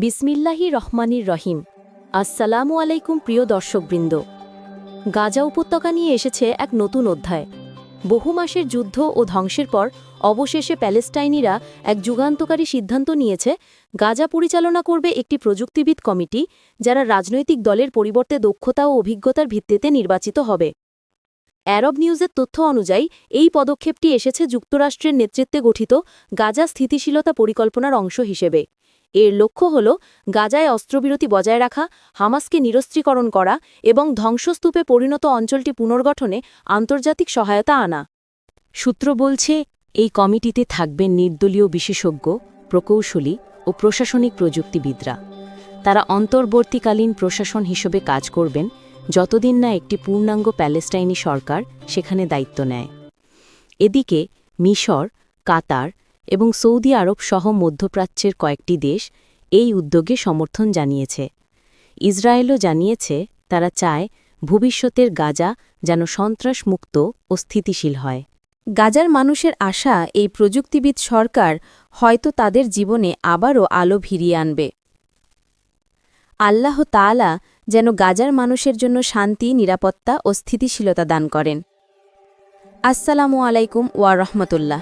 বিসমিল্লাহি রহমানির রহিম। আসসালামু আলাইকুম প্রিয় দর্শকবৃন্দ। গাজা উপত্যকা নিয়ে এসেছে এক নতুন অধ্যায়। বহু মাসের যুদ্ধ ও ধ্বংসের পর অবশেষে প্যালেস্টাইনিরা এক যুগান্তকারী সিদ্ধান্ত নিয়েছে, গাজা পরিচালনা করবে একটি প্রযুক্তিবিদ কমিটি, যারা রাজনৈতিক দলের পরিবর্তে দক্ষতা ও অভিজ্ঞতার ভিত্তিতে নির্বাচিত হবে। অ্যারব নিউজের তথ্য অনুযায়ী এই পদক্ষেপটি এসেছে যুক্তরাষ্ট্রের নেতৃত্বে গঠিত গাজা স্থিতিশীলতা পরিকল্পনার অংশ হিসেবে। এর লক্ষ্য হল গাজায় অস্ত্রবিরতি বজায় রাখা, হামাসকে নিরস্ত্রীকরণ করা এবং ধ্বংসস্তূপে পরিণত অঞ্চলটি পুনর্গঠনে আন্তর্জাতিক সহায়তা আনা। সূত্র বলছে, এই কমিটিতে থাকবেন নির্দলীয় বিশেষজ্ঞ, প্রকৌশলী ও প্রশাসনিক প্রযুক্তিবিদরা। তারা অন্তর্বর্তীকালীন প্রশাসন হিসেবে কাজ করবেন যতদিন না একটি পূর্ণাঙ্গ প্যালেস্টাইনি সরকার সেখানে দায়িত্ব নেয়। এদিকে মিশর, কাতার এবং সৌদি আরব সহ মধ্যপ্রাচ্যের কয়েকটি দেশ এই উদ্যোগে সমর্থন জানিয়েছে। ইসরায়েলও জানিয়েছে তারা চায় ভবিষ্যতের গাজা যেন সন্ত্রাসমুক্ত ও স্থিতিশীল হয়। গাজার মানুষের আশা, এই প্রযুক্তিবিদ সরকার হয়তো তাদের জীবনে আবারও আলো ফিরিয়ে আনবে। আল্লাহ তাআলা যেন গাজার মানুষের জন্য শান্তি, নিরাপত্তা ও স্থিতিশীলতা দান করেন। আসসালামু আলাইকুম ওয়া রাহমাতুল্লাহ।